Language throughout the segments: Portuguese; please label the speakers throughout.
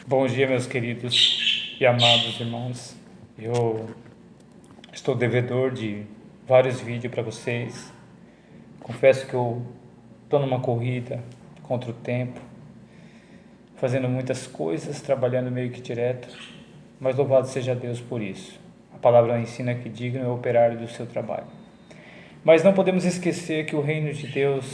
Speaker 1: Bom dia, meus queridos e amados irmãos. Eu estou devedor de vários vídeos para vocês. Confesso que eu estou numa corrida contra o tempo, fazendo muitas coisas, trabalhando meio que direto, mas louvado seja Deus por isso. A palavra ensina que digno é o operário do seu trabalho. Mas não podemos esquecer que o reino de Deus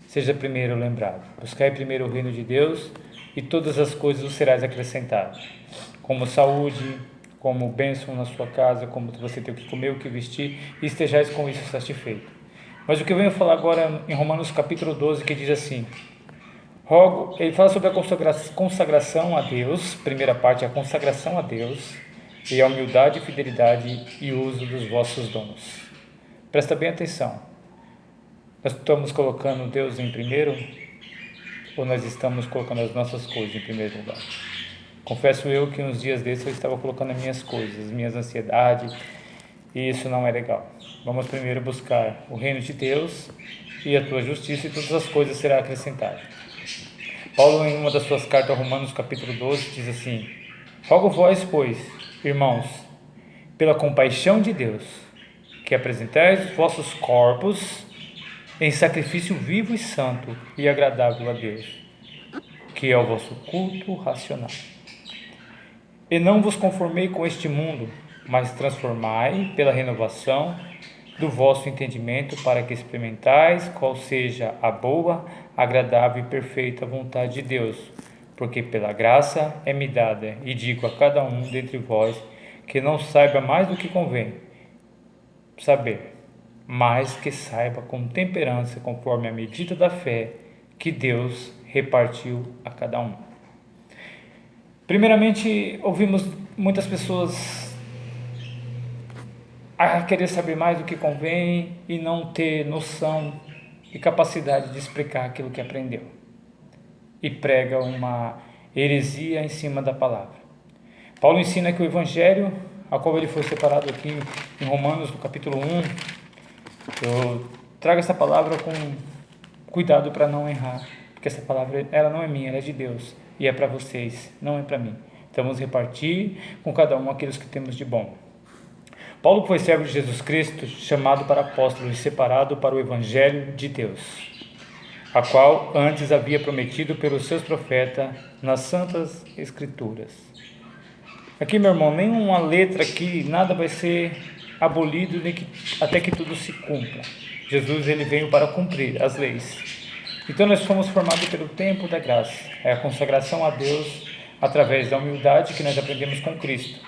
Speaker 1: seja primeiro lembrado. Buscai primeiro o reino de Deus e todas as coisas os serás acrescentadas, como saúde, como bênção na sua casa, como você ter o que comer, o que vestir, e estejais com isso satisfeito. Mas o que eu venho falar agora em Romanos capítulo 12, que diz assim, ele fala sobre a consagração a Deus, primeira parte, a consagração a Deus, e a humildade, fidelidade e uso dos vossos dons. Presta bem atenção. Nós estamos colocando Deus em primeiro ou nós estamos colocando as nossas coisas em primeiro lugar? Confesso eu que uns dias desses eu estava colocando as minhas coisas, as minhas ansiedades, e isso não é legal. Vamos primeiro buscar o reino de Deus e a tua justiça, e todas as coisas serão acrescentadas. Paulo, em uma das suas cartas a Romanos, capítulo 12, diz assim: rogo vós, pois, irmãos, pela compaixão de Deus, que apresentais os vossos corpos em sacrifício vivo e santo e agradável a Deus, que é o vosso culto racional. E não vos conformei com este mundo, mas transformai pela renovação do vosso entendimento, para que experimentais qual seja a boa, agradável e perfeita vontade de Deus, porque pela graça é-me dada, e digo a cada um dentre vós, que não saiba mais do que convém saber, mas que saiba com temperança, conforme a medida da fé que Deus repartiu a cada um. Primeiramente, ouvimos muitas pessoas a querer saber mais do que convém e não ter noção e capacidade de explicar aquilo que aprendeu. E prega uma heresia em cima da palavra. Paulo ensina que o Evangelho, a qual ele foi separado aqui em Romanos, no capítulo 1, eu trago essa palavra com cuidado para não errar, porque essa palavra ela não é minha, ela é de Deus e é para vocês, não é para mim. Então vamos repartir com cada um aqueles que temos de bom. Paulo foi servo de Jesus Cristo, chamado para apóstolo e separado para o Evangelho de Deus, a qual antes havia prometido pelos seus profetas nas Santas Escrituras. Aqui, meu irmão, nenhuma letra aqui, nada vai ser abolido até que tudo se cumpra. Jesus ele veio para cumprir as leis. Então nós fomos formados pelo tempo da graça. É a consagração a Deus através da humildade que nós aprendemos com Cristo.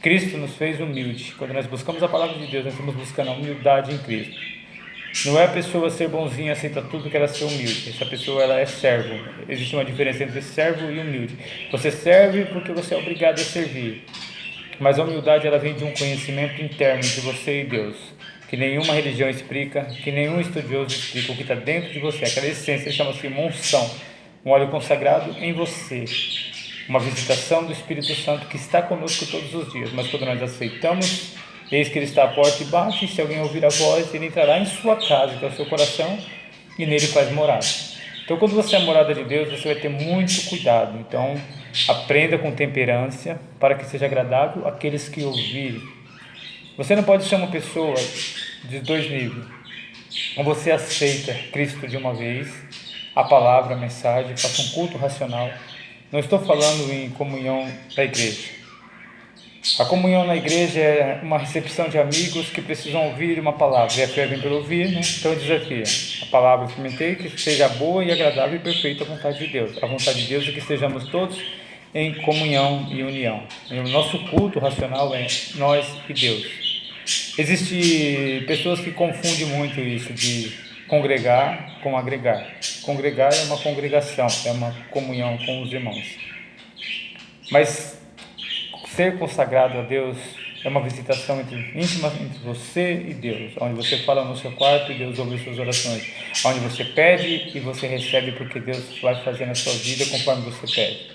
Speaker 1: Cristo nos fez humilde. Quando nós buscamos a palavra de Deus, nós estamos buscando a humildade em Cristo. Não é a pessoa ser bonzinha, aceita tudo, que ela ser humilde. Essa pessoa ela é servo. Existe uma diferença entre servo e humilde. Você serve porque você é obrigado a servir. Mas a humildade ela vem de um conhecimento interno de você e Deus, que nenhuma religião explica, que nenhum estudioso explica. O que está dentro de você, aquela essência chama-se unção, um óleo consagrado em você, uma visitação do Espírito Santo que está conosco todos os dias. Mas quando nós aceitamos, eis que ele está à porta e bate, se alguém ouvir a voz, ele entrará em sua casa, que é o seu coração, e nele faz morada. Então quando você é morada de Deus, você vai ter muito cuidado. Então aprenda com temperança, para que seja agradável àqueles que ouvirem. Você não pode ser uma pessoa de dois níveis. Ou você aceita Cristo de uma vez, a palavra, a mensagem, faça um culto racional. Não estou falando em comunhão da igreja. A comunhão na igreja é uma recepção de amigos que precisam ouvir uma palavra. E a fé vem pelo ouvir, né? Então eu desafio. A palavra experimentei, que seja boa e agradável e perfeita a vontade de Deus. A vontade de Deus é que estejamos todos em comunhão e união. E o nosso culto racional é nós e Deus. Existem pessoas que confundem muito isso de congregar com agregar. Congregar é uma congregação, é uma comunhão com os irmãos. Mas ser consagrado a Deus é uma visitação íntima entre você e Deus, onde você fala no seu quarto e Deus ouve suas orações, onde você pede e você recebe porque Deus vai fazer na sua vida conforme você pede.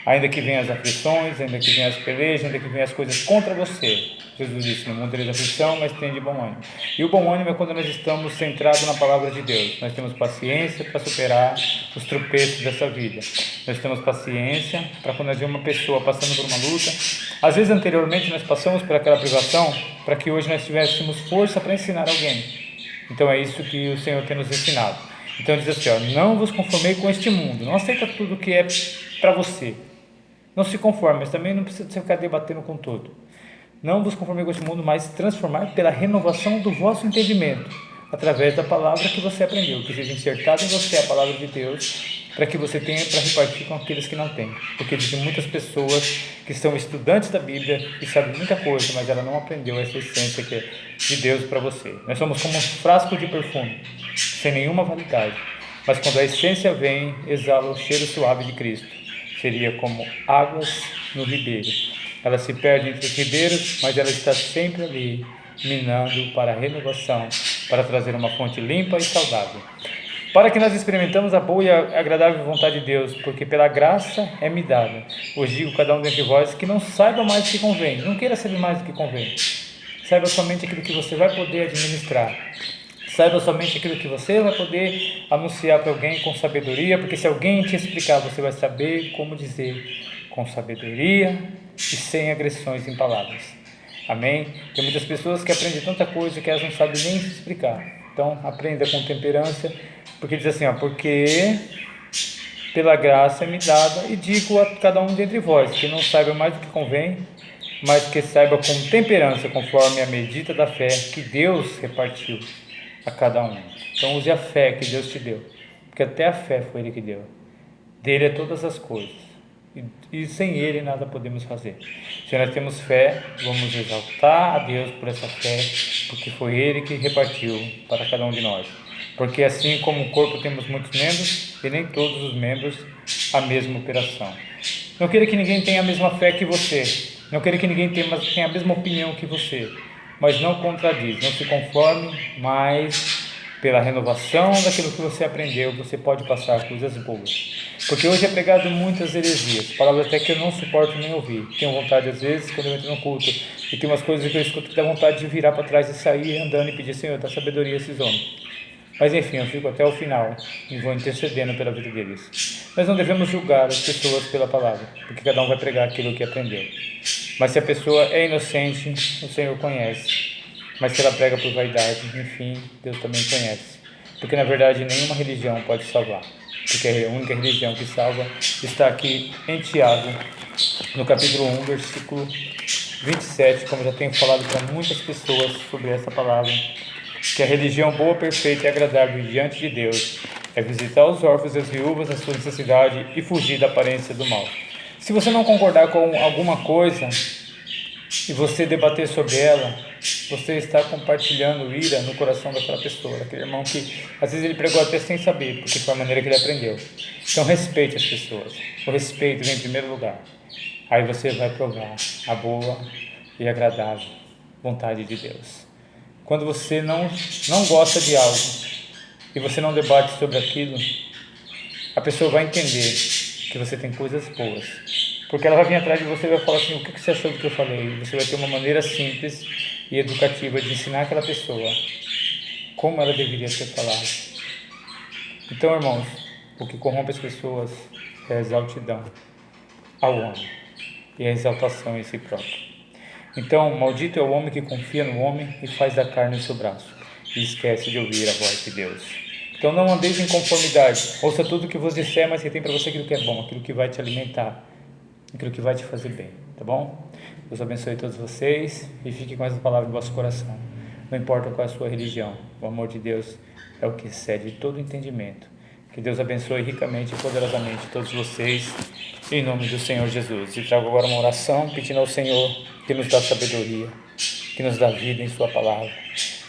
Speaker 1: Ainda que venham as aflições, ainda que venham as pelejas, ainda que venham as coisas contra você. Jesus disse, no mundo tereis aflição, mas tem de bom ânimo. E o bom ânimo é quando nós estamos centrados na palavra de Deus. Nós temos paciência para superar os tropeços dessa vida. Nós temos paciência para quando nós vemos uma pessoa passando por uma luta. Às vezes, anteriormente, nós passamos por aquela privação para que hoje nós tivéssemos força para ensinar alguém. Então, é isso que o Senhor tem nos ensinado. Então, diz assim, ó, não vos conformei com este mundo. Não aceita tudo que é para você. Não se conforme, mas também não precisa ficar debatendo com tudo. Não vos conformei com este mundo, mas transformar pela renovação do vosso entendimento, através da palavra que você aprendeu, que seja insertada em você a palavra de Deus, para que você tenha para repartir com aqueles que não têm. Porque existem muitas pessoas que são estudantes da Bíblia e sabem muita coisa, mas ela não aprendeu essa essência que é de Deus para você. Nós somos como um frasco de perfume, sem nenhuma validade, mas quando a essência vem, exala o cheiro suave de Cristo. Seria como águas no ribeiro. Ela se perde entre os ribeiros, mas ela está sempre ali, minando para a renovação, para trazer uma fonte limpa e saudável. Para que nós experimentamos a boa e agradável vontade de Deus, porque pela graça é me dada. Vos digo cada um dentre vós que não saiba mais do que convém, não queira saber mais do que convém. Saiba somente aquilo que você vai poder administrar. Saiba somente aquilo que você vai poder anunciar para alguém com sabedoria, porque se alguém te explicar, você vai saber como dizer com sabedoria e sem agressões em palavras. Amém? Tem muitas pessoas que aprendem tanta coisa que elas não sabem nem se explicar. Então, aprenda com temperança, porque diz assim, ó, porque pela graça é me dada, e digo a cada um dentre vós, que não saiba mais do que convém, mas que saiba com temperança, conforme a medida da fé que Deus repartiu a cada um. Então use a fé que Deus te deu, porque até a fé foi Ele que deu. Dele é todas as coisas, e sem Ele nada podemos fazer. Se nós temos fé, vamos exaltar a Deus por essa fé, porque foi Ele que repartiu para cada um de nós. Porque assim como o corpo temos muitos membros, e nem todos os membros a mesma operação. Não queira que ninguém tenha a mesma fé que você, não queira que ninguém tenha a mesma opinião que você, mas não contradiz, não se conforme, mas pela renovação daquilo que você aprendeu, você pode passar coisas boas. Porque hoje é pregado muitas heresias, palavras até que eu não suporto nem ouvir. Tenho vontade, às vezes, quando eu entro no culto, e tem umas coisas que eu escuto que dá vontade de virar para trás e sair andando e pedir, Senhor, dá sabedoria a esses homens. Mas enfim, eu fico até o final e vou intercedendo pela vida deles. Nós não devemos julgar as pessoas pela palavra, porque cada um vai pregar aquilo que aprendeu. Mas se a pessoa é inocente, o Senhor conhece. Mas se ela prega por vaidade, enfim, Deus também conhece. Porque na verdade nenhuma religião pode salvar. Porque a única religião que salva está aqui em Tiago, no capítulo 1, versículo 27, como já tenho falado para muitas pessoas sobre essa palavra, que a religião boa, perfeita e agradável diante de Deus é visitar os órfãos e as viúvas na sua necessidade e fugir da aparência do mal. Se você não concordar com alguma coisa e você debater sobre ela, você está compartilhando ira no coração daquela pessoa, daquele irmão que às vezes ele pregou até sem saber, porque foi a maneira que ele aprendeu. Então respeite as pessoas, o respeito vem em primeiro lugar. Aí você vai provar a boa e agradável vontade de Deus. Quando você não gosta de algo e você não debate sobre aquilo, a pessoa vai entender que você tem coisas boas. Porque ela vai vir atrás de você e vai falar assim, o que você achou do que eu falei? Você vai ter uma maneira simples e educativa de ensinar aquela pessoa como ela deveria ser falada. Então, irmãos, o que corrompe as pessoas é a exaltidão ao homem e a exaltação em si próprio. Então, maldito é o homem que confia no homem e faz da carne o seu braço, e esquece de ouvir a voz de Deus. Então, não andeis em conformidade, ouça tudo o que vos disser, mas retém para você aquilo que é bom, aquilo que vai te alimentar, aquilo que vai te fazer bem, tá bom? Deus abençoe todos vocês e fique com essa palavra no vosso coração. Não importa qual é a sua religião, o amor de Deus é o que excede todo entendimento. Que Deus abençoe ricamente e poderosamente todos vocês, em nome do Senhor Jesus. E trago agora uma oração pedindo ao Senhor que nos dá sabedoria, que nos dá vida em sua palavra,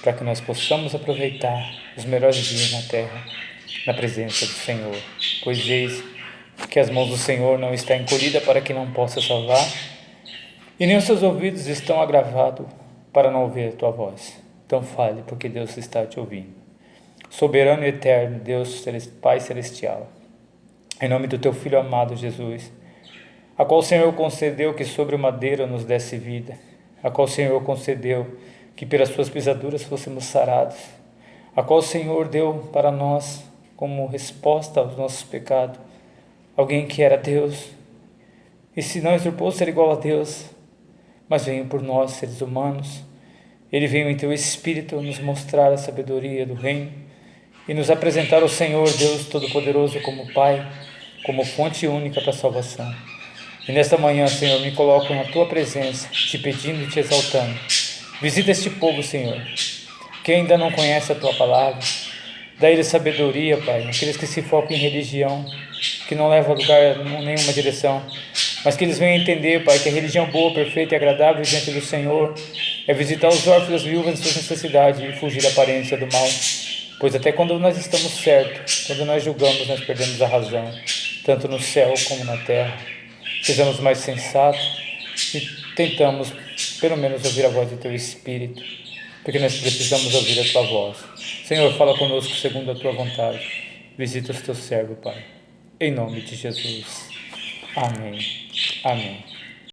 Speaker 1: para que nós possamos aproveitar os melhores dias na terra, na presença do Senhor. Pois eis que as mãos do Senhor não estão encolhidas para que não possa salvar, e nem os seus ouvidos estão agravados para não ouvir a tua voz. Então fale, porque Deus está te ouvindo. Soberano e eterno, Deus Pai Celestial, em nome do teu Filho amado Jesus, a qual o Senhor concedeu que sobre o madeiro nos desse vida, a qual o Senhor concedeu que pelas suas pisaduras fôssemos sarados, a qual o Senhor deu para nós como resposta aos nossos pecados, alguém que era Deus, e se não usurpou ser igual a Deus, mas veio por nós, seres humanos. Ele veio em teu Espírito nos mostrar a sabedoria do reino e nos apresentar o Senhor Deus Todo-Poderoso como Pai, como fonte única para a salvação. E nesta manhã, Senhor, me coloco na tua presença, te pedindo e te exaltando. Visita este povo, Senhor, que ainda não conhece a tua palavra. Dá eles sabedoria, Pai, aqueles que se focam em religião, que não leva a lugar nenhuma direção, mas que eles venham entender, Pai, que a religião boa, perfeita e agradável diante do Senhor é visitar os órfãos e as viúvas em suas necessidades e fugir da aparência do mal. Pois até quando nós estamos certos, quando nós julgamos, nós perdemos a razão, tanto no céu como na terra. Sejamos mais sensatos e tentamos, pelo menos, ouvir a voz do Teu Espírito, porque nós precisamos ouvir a Tua voz. Senhor, fala conosco segundo a Tua vontade. Visita os Teus servos, Pai. Em nome de Jesus. Amém. Amém.